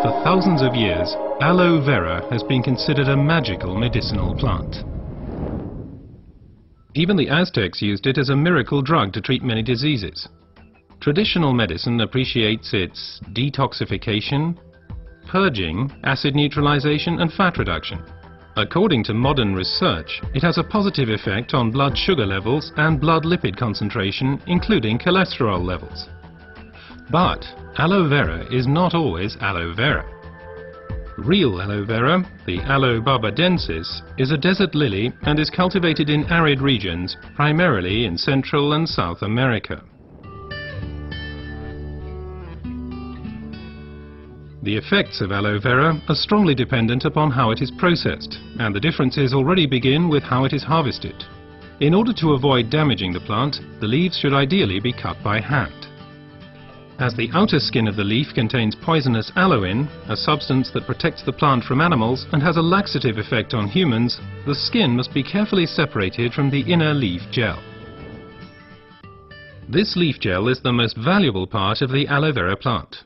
For thousands of years, aloe vera has been considered a magical medicinal plant. Even the Aztecs used it as a miracle drug to treat many diseases. Traditional medicine appreciates its detoxification, purging, acid neutralization and fat reduction. According to modern research, it has a positive effect on blood sugar levels and blood lipid concentration, including cholesterol levels. But aloe vera is not always aloe vera. Real aloe vera, the Aloe barbadensis, is a desert lily and is cultivated in arid regions, primarily in Central and South America. The effects of aloe vera are strongly dependent upon how it is processed, and the differences already begin with how it is harvested. In order to avoid damaging the plant, the leaves should ideally be cut by hand. As the outer skin of the leaf contains poisonous aloin, a substance that protects the plant from animals and has a laxative effect on humans, the skin must be carefully separated from the inner leaf gel. This leaf gel is the most valuable part of the aloe vera plant.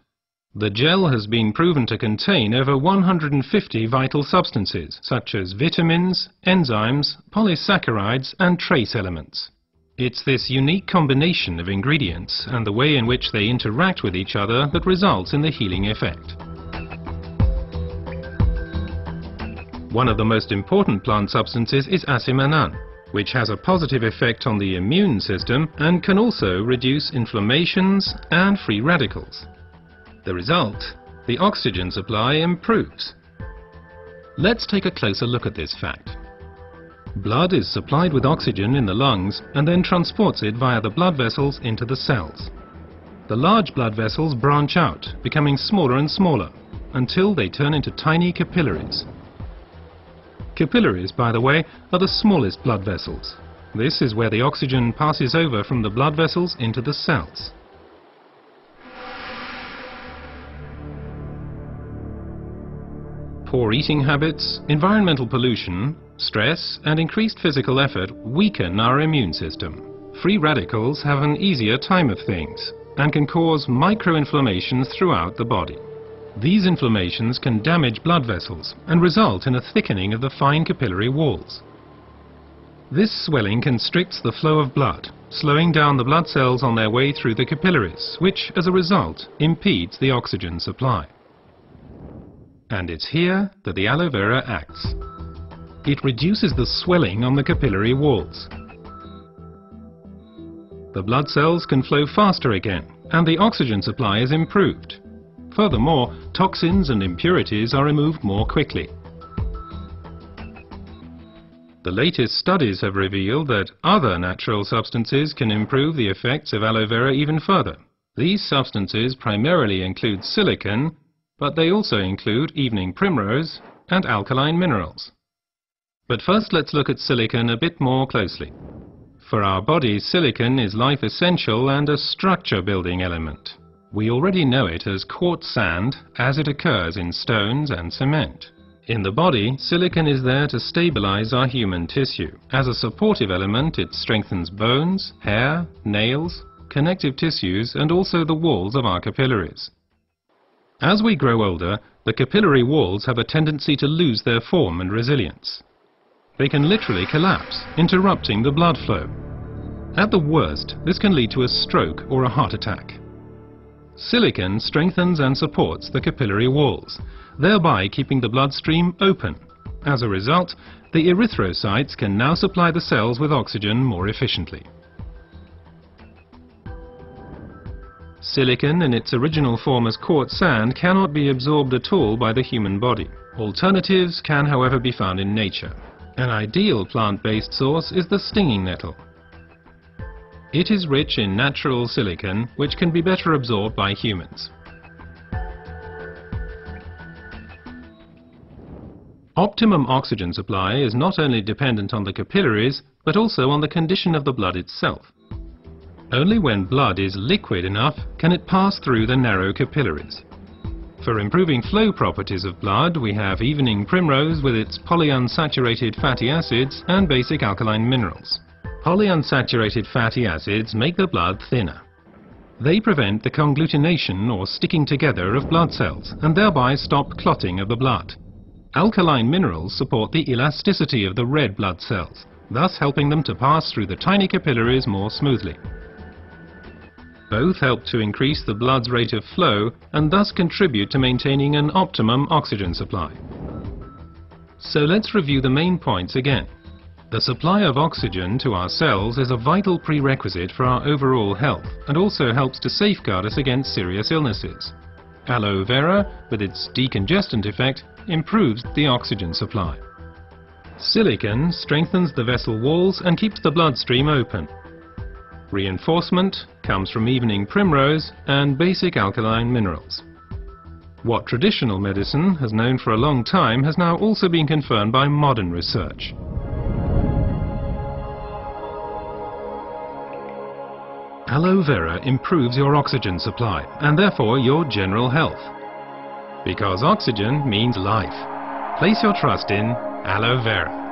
The gel has been proven to contain over 150 vital substances, such as vitamins, enzymes, polysaccharides and trace elements. It's this unique combination of ingredients and the way in which they interact with each other that results in the healing effect. One of the most important plant substances is asiminan, which has a positive effect on the immune system and can also reduce inflammations and free radicals. The result, the oxygen supply improves. Let's take a closer look at this fact. Blood is supplied with oxygen in the lungs and then transports it via the blood vessels into the cells. The large blood vessels branch out, becoming smaller and smaller, until they turn into tiny capillaries. Capillaries, by the way, are the smallest blood vessels. This is where the oxygen passes over from the blood vessels into the cells. Poor eating habits, environmental pollution, stress and increased physical effort weaken our immune system. Free radicals have an easier time of things and can cause microinflammations throughout the body. These inflammations can damage blood vessels and result in a thickening of the fine capillary walls. This swelling constricts the flow of blood, slowing down the blood cells on their way through the capillaries, which, as a result, impedes the oxygen supply. And it's here that the aloe vera acts. It reduces the swelling on the capillary walls. The blood cells can flow faster again, and the oxygen supply is improved. Furthermore, toxins and impurities are removed more quickly. The latest studies have revealed that other natural substances can improve the effects of aloe vera even further. These substances primarily include silicon, but they also include evening primrose and alkaline minerals. But first let's look at silicon a bit more closely. For our bodies, silicon is life essential and a structure building element. We already know it as quartz sand as it occurs in stones and cement. In the body, silicon is there to stabilize our human tissue. As a supportive element, it strengthens bones, hair, nails, connective tissues and also the walls of our capillaries. As we grow older, the capillary walls have a tendency to lose their form and resilience. They can literally collapse, interrupting the blood flow. At the worst, this can lead to a stroke or a heart attack. Silicon strengthens and supports the capillary walls, thereby keeping the bloodstream open. As a result, the erythrocytes can now supply the cells with oxygen more efficiently. Silicon in its original form as quartz sand cannot be absorbed at all by the human body. Alternatives can, however, be found in nature. An ideal plant-based source is the stinging nettle. It is rich in natural silicon, which can be better absorbed by humans. Optimum oxygen supply is not only dependent on the capillaries, but also on the condition of the blood itself. Only when blood is liquid enough can it pass through the narrow capillaries. For improving flow properties of blood, we have evening primrose with its polyunsaturated fatty acids and basic alkaline minerals. Polyunsaturated fatty acids make the blood thinner. They prevent the conglutination or sticking together of blood cells and thereby stop clotting of the blood. Alkaline minerals support the elasticity of the red blood cells, thus helping them to pass through the tiny capillaries more smoothly. Both help to increase the blood's rate of flow and thus contribute to maintaining an optimum oxygen supply. So let's review the main points again. The supply of oxygen to our cells is a vital prerequisite for our overall health and also helps to safeguard us against serious illnesses. Aloe vera, with its decongestant effect, improves the oxygen supply. Silicon strengthens the vessel walls and keeps the bloodstream open. Reinforcement comes from evening primrose and basic alkaline minerals. What traditional medicine has known for a long time has now also been confirmed by modern research. Aloe vera improves your oxygen supply and therefore your general health. Because oxygen means life. Place your trust in Aloe Vera.